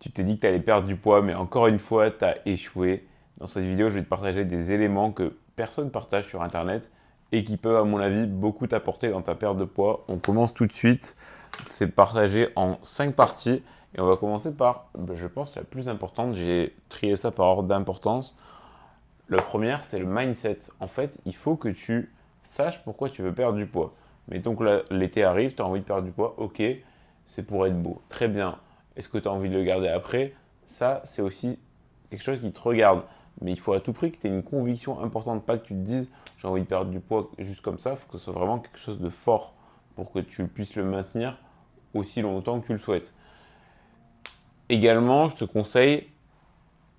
Tu t'es dit que tu allais perdre du poids, mais encore une fois, tu as échoué. Dans cette vidéo, je vais te partager des éléments que personne partage sur Internet et qui peuvent, à mon avis, beaucoup t'apporter dans ta perte de poids. On commence tout de suite. C'est partagé en 5 parties. Et on va commencer par, je pense, la plus importante. J'ai trié ça par ordre d'importance. La première, c'est le mindset. En fait, il faut que tu saches pourquoi tu veux perdre du poids. Mettons que l'été arrive, tu as envie de perdre du poids, ok, c'est pour être beau. Très bien. Est-ce que tu as envie de le garder après? Ça, c'est aussi quelque chose qui te regarde. Mais il faut à tout prix que tu aies une conviction importante, pas que tu te dises j'ai envie de perdre du poids juste comme ça. Il faut que ce soit vraiment quelque chose de fort pour que tu puisses le maintenir aussi longtemps que tu le souhaites. Également, je te conseille,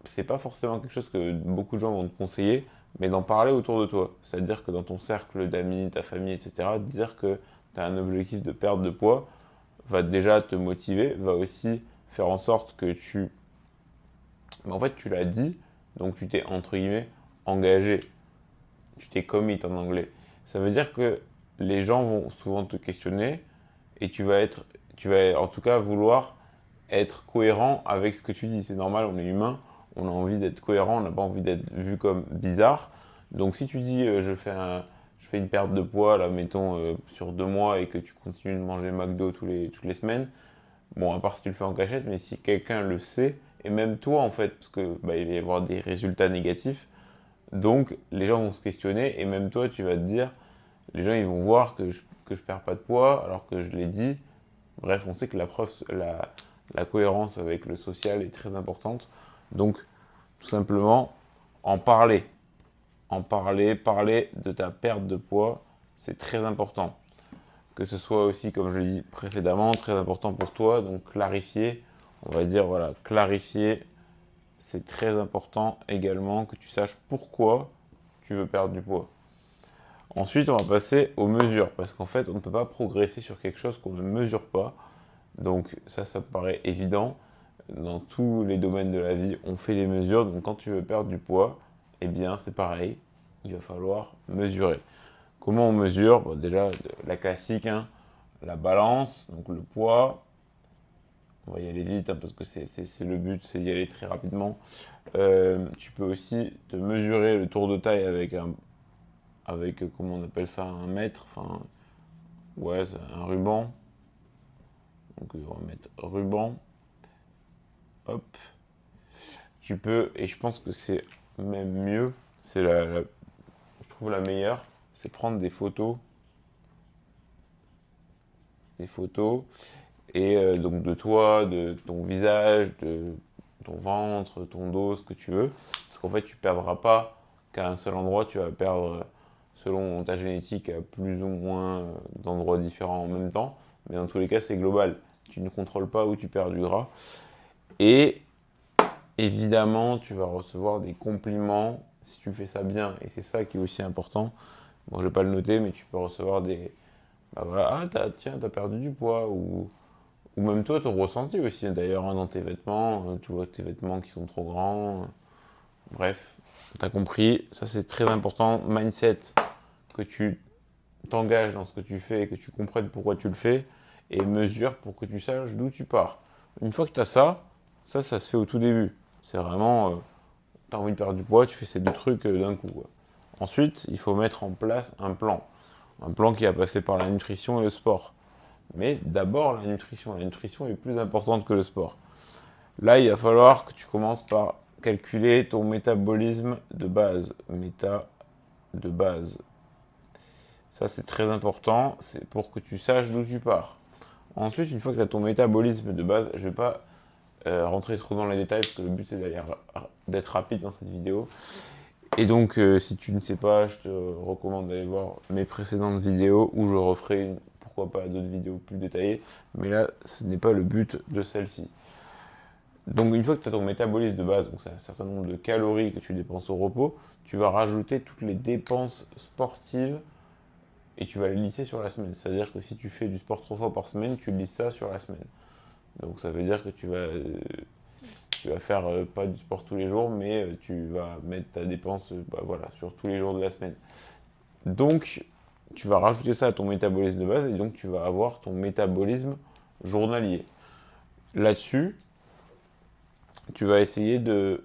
c'est pas forcément quelque chose que beaucoup de gens vont te conseiller, mais d'en parler autour de toi. C'est-à-dire que dans ton cercle d'amis, ta famille, etc., dire que tu as un objectif de perte de poids va déjà te motiver, va aussi faire en sorte que tu... Mais en fait, tu l'as dit, donc tu t'es, entre guillemets, engagé. Tu t'es commit en anglais. Ça veut dire que les gens vont souvent te questionner et tu vas en tout cas vouloir être cohérent avec ce que tu dis. C'est normal, on est humain, on a envie d'être cohérent, on n'a pas envie d'être vu comme bizarre. Donc si tu dis je fais une perte de poids, là, mettons, sur 2 mois et que tu continues de manger McDo toutes les semaines, bon, à part si tu le fais en cachette, mais si quelqu'un le sait, et même toi en fait, parce que bah, il va y avoir des résultats négatifs, donc les gens vont se questionner, et même toi tu vas te dire, les gens ils vont voir que je perds pas de poids alors que je l'ai dit. Bref, on sait que la cohérence avec le social est très importante. Donc, tout simplement, en parler. Parler de ta perte de poids, c'est très important. Que ce soit aussi, comme je l'ai dit précédemment, très important pour toi. Donc, clarifier, on va dire, voilà, clarifier, c'est très important également que tu saches pourquoi tu veux perdre du poids. Ensuite, on va passer aux mesures, parce qu'en fait, on ne peut pas progresser sur quelque chose qu'on ne mesure pas. Donc ça me paraît évident. Dans tous les domaines de la vie, on fait des mesures. Donc quand tu veux perdre du poids, eh bien c'est pareil, il va falloir mesurer. Comment on mesure? Bon, déjà, la classique, hein, la balance, donc le poids. On va y aller vite hein, parce que c'est le but, c'est d'y aller très rapidement. Tu peux aussi te mesurer le tour de taille avec comment on appelle ça, un mètre, enfin, ouais, c'est un ruban. Donc on va mettre ruban. Hop. Tu peux, et je pense que c'est même mieux, c'est je trouve la meilleure, c'est prendre des photos, et donc de toi, de ton visage, de ton ventre, ton dos, ce que tu veux, parce qu'en fait tu perdras pas qu'à un seul endroit, tu vas perdre selon ta génétique à plus ou moins d'endroits différents en même temps, mais dans tous les cas c'est global, tu ne contrôles pas où tu perds du gras, et évidemment, tu vas recevoir des compliments si tu fais ça bien. Et c'est ça qui est aussi important. Bon, je vais pas le noter, mais tu peux recevoir des. Bah voilà, ah, tiens, t'as perdu du poids. Ou même toi, ton ressenti aussi, d'ailleurs, hein, dans tes vêtements. Tu vois tes vêtements qui sont trop grands. Bref, t'as compris. Ça, c'est très important. Mindset, que tu t'engages dans ce que tu fais et que tu comprennes pourquoi tu le fais. Et mesure pour que tu saches d'où tu pars. Une fois que tu as ça, ça se fait au tout début. C'est vraiment, tu as envie de perdre du poids, tu fais ces deux trucs d'un coup, quoi. Ensuite, il faut mettre en place un plan. Un plan qui va passer par la nutrition et le sport. Mais d'abord la nutrition. La nutrition est plus importante que le sport. Là, il va falloir que tu commences par calculer ton métabolisme de base. Méta de base. Ça, c'est très important. C'est pour que tu saches d'où tu pars. Ensuite, une fois que tu as ton métabolisme de base, je ne vais pas rentrer trop dans les détails parce que le but c'est d'être rapide dans cette vidéo. Et donc, si tu ne sais pas, je te recommande d'aller voir mes précédentes vidéos où je referai, pourquoi pas, d'autres vidéos plus détaillées. Mais là, ce n'est pas le but de celle-ci. Donc, une fois que tu as ton métabolisme de base, donc c'est un certain nombre de calories que tu dépenses au repos, tu vas rajouter toutes les dépenses sportives et tu vas les lisser sur la semaine. C'est-à-dire que si tu fais du sport 3 fois par semaine, tu lisses ça sur la semaine. Donc, ça veut dire que tu vas faire pas du sport tous les jours, mais tu vas mettre ta dépense bah, voilà, sur tous les jours de la semaine. Donc, tu vas rajouter ça à ton métabolisme de base et donc tu vas avoir ton métabolisme journalier. Là-dessus, tu vas essayer de,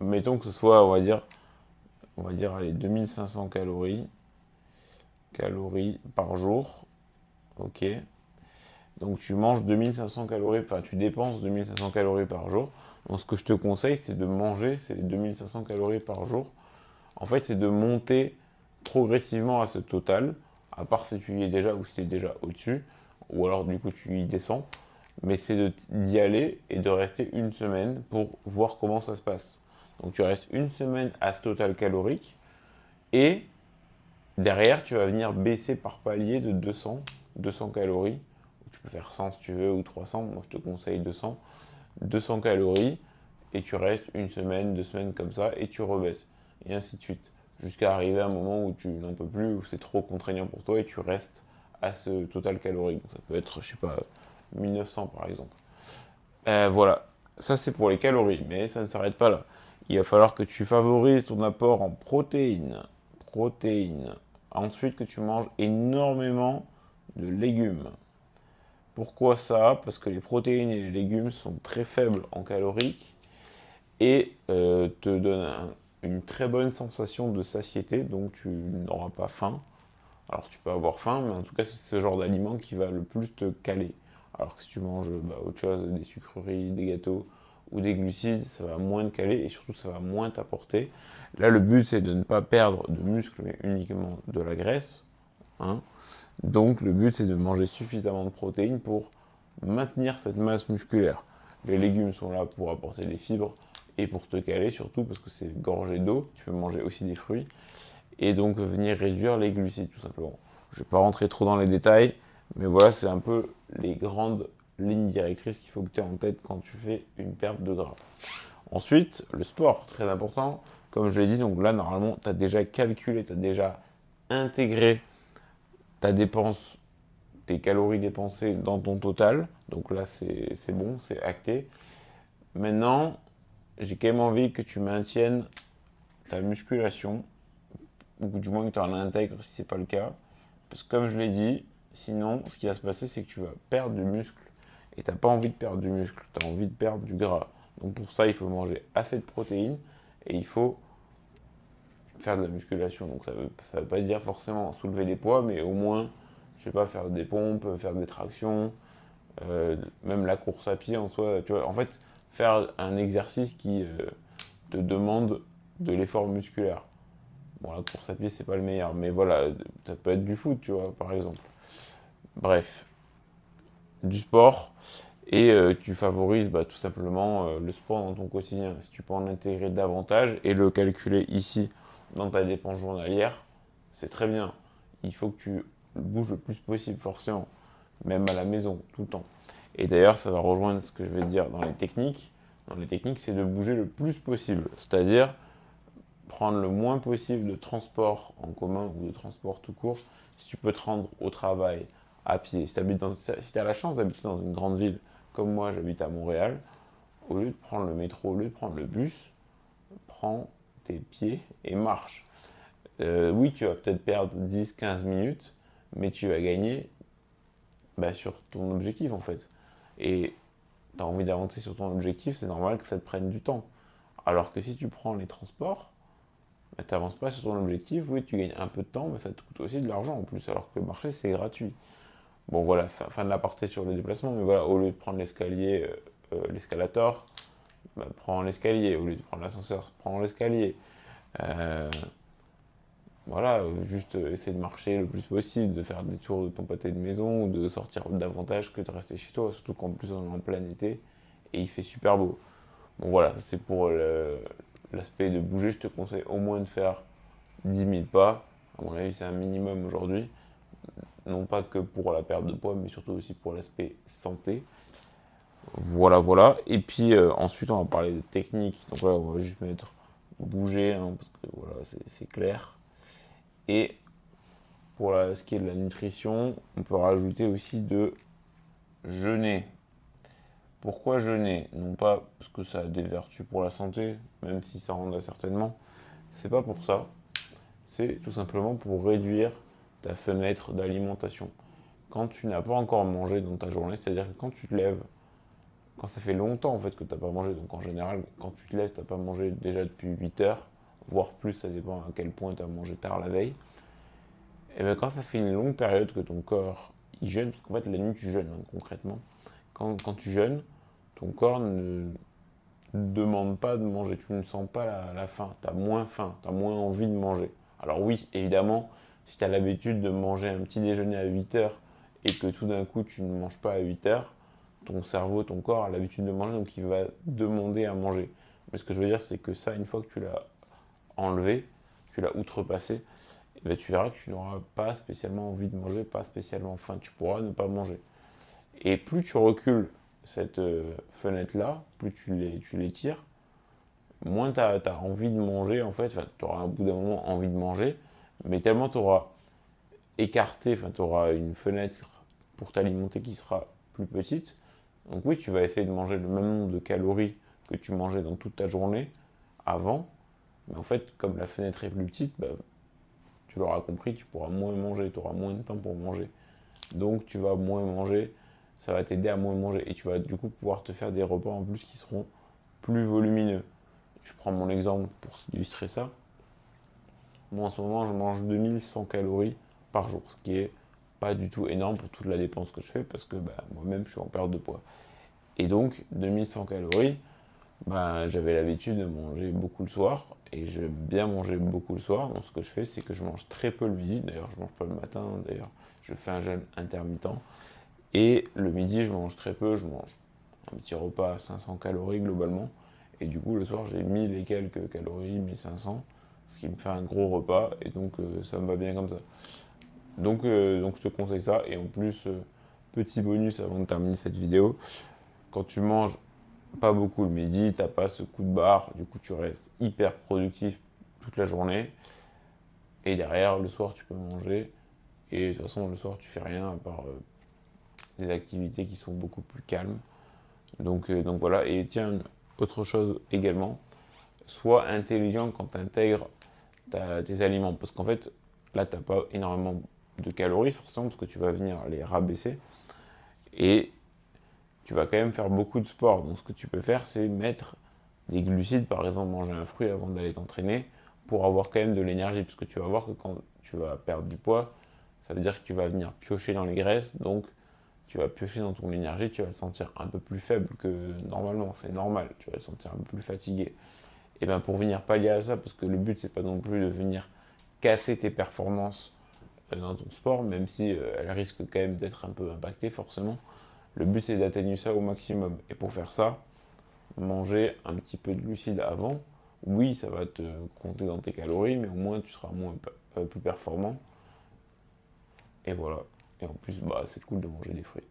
mettons que ce soit, on va dire, allez, 2500 calories par jour, ok. Donc tu manges 2500 calories, enfin tu dépenses 2500 calories par jour. Donc ce que je te conseille, c'est de manger ces 2500 calories par jour. En fait, c'est de monter progressivement à ce total, à part si tu y es déjà ou si tu es déjà au-dessus, ou alors du coup tu y descends. Mais c'est d'y aller et de rester une semaine pour voir comment ça se passe. Donc tu restes une semaine à ce total calorique et derrière tu vas venir baisser par palier de 200 calories. Tu peux faire 100 si tu veux ou 300, moi je te conseille 200 calories et tu restes une semaine, 2 semaines comme ça et tu rebaisses et ainsi de suite jusqu'à arriver à un moment où tu n'en peux plus, où c'est trop contraignant pour toi et tu restes à ce total calorique. Donc ça peut être, je sais pas, 1900 par exemple. Voilà, ça c'est pour les calories, mais ça ne s'arrête pas là. Il va falloir que tu favorises ton apport en protéines. Protéines. Ensuite que tu manges énormément de légumes. Pourquoi ça? Parce que les protéines et les légumes sont très faibles en caloriques et te donnent une très bonne sensation de satiété, donc tu n'auras pas faim. Alors tu peux avoir faim, mais en tout cas c'est ce genre d'aliment qui va le plus te caler. Alors que si tu manges autre chose, des sucreries, des gâteaux ou des glucides, ça va moins te caler et surtout ça va moins t'apporter. Là le but c'est de ne pas perdre de muscle mais uniquement de la graisse, hein. Donc le but c'est de manger suffisamment de protéines pour maintenir cette masse musculaire. Les légumes sont là pour apporter des fibres et pour te caler surtout parce que c'est gorgé d'eau. Tu peux manger aussi des fruits et donc venir réduire les glucides tout simplement. Je ne vais pas rentrer trop dans les détails, mais voilà, c'est un peu les grandes lignes directrices qu'il faut que tu aies en tête quand tu fais une perte de gras. Ensuite, le sport, très important. Comme je l'ai dit, donc là, normalement, tu as déjà calculé, tu as déjà intégré ta dépense, tes calories dépensées dans ton total. Donc là, c'est bon, c'est acté. Maintenant, j'ai quand même envie que tu maintiennes ta musculation, ou du moins que tu en intègres si ce n'est pas le cas. Parce que comme je l'ai dit, sinon, ce qui va se passer, c'est que tu vas perdre du muscle. Et tu n'as pas envie de perdre du muscle, tu as envie de perdre du gras. Donc pour ça, il faut manger assez de protéines et il faut faire de la musculation. Donc ça veut pas dire forcément soulever des poids, mais au moins, je sais pas, faire des pompes, faire des tractions, même la course à pied en soi. Tu vois, en fait, faire un exercice qui te demande de l'effort musculaire. Bon, la course à pied, c'est pas le meilleur, mais voilà, ça peut être du foot, tu vois, par exemple. Bref, du sport, et tu favorises tout simplement le sport dans ton quotidien. Si tu peux en intégrer davantage et le calculer ici dans ta dépense journalière, c'est très bien. Il faut que tu bouges le plus possible, forcément, même à la maison, tout le temps. Et d'ailleurs, ça va rejoindre ce que je vais dire dans les techniques. Dans les techniques, c'est de bouger le plus possible, c'est-à-dire prendre le moins possible de transport en commun ou de transport tout court. Si tu peux te rendre au travail à pied, si tu as la chance d'habiter dans une grande ville, comme moi j'habite à Montréal, au lieu de prendre le métro, au lieu de prendre le bus, prends tes pieds et marche. Oui, tu vas peut-être perdre 10-15 minutes, mais tu vas gagner sur ton objectif en fait. Et tu as envie d'avancer sur ton objectif, c'est normal que ça te prenne du temps. Alors que si tu prends les transports, tu n'avances pas sur ton objectif, oui, tu gagnes un peu de temps, mais ça te coûte aussi de l'argent en plus, alors que le marché, c'est gratuit. Bon, voilà, fin de l'aparté sur le déplacement, mais voilà, au lieu de prendre l'escalier, l'escalator, prends l'escalier. Au lieu de prendre l'ascenseur, prends l'escalier. Euh, voilà, juste essayer de marcher le plus possible, de faire des tours de ton pâté de maison, ou de sortir davantage que de rester chez toi, surtout qu'en plus on est en plein été et il fait super beau. Bon voilà, ça c'est pour l'aspect de bouger, je te conseille au moins de faire 10 000 pas. À mon avis, c'est un minimum aujourd'hui. Non pas que pour la perte de poids, mais surtout aussi pour l'aspect santé. Voilà, voilà. Et puis ensuite, on va parler de technique. Donc là, on va juste mettre bouger, hein, parce que voilà, c'est clair. Et pour ce qui est de la nutrition, on peut rajouter aussi de jeûner. Pourquoi jeûner? Non pas parce que ça a des vertus pour la santé, même si ça en a certainement. C'est pas pour ça. C'est tout simplement pour réduire ta fenêtre d'alimentation. Quand tu n'as pas encore mangé dans ta journée, c'est-à-dire que quand tu te lèves quand ça fait longtemps en fait que tu n'as pas mangé, donc en général, quand tu te lèves, tu n'as pas mangé déjà depuis 8 heures, voire plus, ça dépend à quel point tu as mangé tard la veille. Et bien quand ça fait une longue période que ton corps il jeûne, parce qu'en fait la nuit tu jeûnes hein, concrètement, quand tu jeûnes, ton corps ne demande pas de manger, tu ne sens pas la faim, tu as moins envie de manger. Alors oui, évidemment, si tu as l'habitude de manger un petit déjeuner à 8 heures et que tout d'un coup tu ne manges pas à 8 heures, ton cerveau, ton corps a l'habitude de manger, donc il va demander à manger. Mais ce que je veux dire, c'est que ça, une fois que tu l'as enlevé, tu l'as outrepassé, et bien tu verras que tu n'auras pas spécialement envie de manger, pas spécialement faim, tu pourras ne pas manger. Et plus tu recules cette fenêtre-là, plus tu l'étires, moins tu as envie de manger, en fait, tu auras au bout d'un moment envie de manger, mais tellement tu auras écarté, tu auras une fenêtre pour t'alimenter qui sera plus petite. Donc oui, tu vas essayer de manger le même nombre de calories que tu mangeais dans toute ta journée avant, mais en fait, comme la fenêtre est plus petite, bah, tu l'auras compris, tu pourras moins manger, tu auras moins de temps pour manger. Donc tu vas moins manger, ça va t'aider à moins manger et tu vas du coup pouvoir te faire des repas en plus qui seront plus volumineux. Je prends mon exemple pour illustrer ça. Moi en ce moment je mange 2100 calories par jour, ce qui est pas du tout énorme pour toute la dépense que je fais parce que bah, moi-même je suis en perte de poids. Et donc 2100 calories, bah, j'avais l'habitude de manger beaucoup le soir et j'aime bien manger beaucoup le soir. Donc ce que je fais c'est que je mange très peu le midi, d'ailleurs je mange pas le matin, d'ailleurs je fais un jeûne intermittent. Et le midi, je mange très peu, je mange un petit repas à 500 calories globalement. Et du coup, le soir, j'ai 1000 et quelques calories, 1500, ce qui me fait un gros repas. Et donc, ça me va bien comme ça. Donc je te conseille ça. Et en plus, petit bonus avant de terminer cette vidéo, quand tu manges pas beaucoup le midi, t'as pas ce coup de barre. Du coup, tu restes hyper productif toute la journée. Et derrière, le soir, tu peux manger. Et de toute façon, le soir, tu fais rien à part des activités qui sont beaucoup plus calmes. Donc voilà, et tiens, autre chose également, sois intelligent quand tu intègres tes aliments, parce qu'en fait, là, tu n'as pas énormément de calories, forcément, parce que tu vas venir les rabaisser, et tu vas quand même faire beaucoup de sport. Donc ce que tu peux faire, c'est mettre des glucides, par exemple, manger un fruit avant d'aller t'entraîner, pour avoir quand même de l'énergie, parce que tu vas voir que quand tu vas perdre du poids, ça veut dire que tu vas venir piocher dans les graisses, donc tu vas piocher dans ton énergie, tu vas te sentir un peu plus faible que normalement, c'est normal, tu vas te sentir un peu plus fatigué. Et bien pour venir pallier à ça, parce que le but c'est pas non plus de venir casser tes performances dans ton sport, même si elles risquent quand même d'être un peu impactées forcément, le but c'est d'atténuer ça au maximum. Et pour faire ça, manger un petit peu de glucides avant, oui ça va te compter dans tes calories, mais au moins tu seras plus performant. Et voilà. Et en plus, bah, c'est cool de manger des fruits.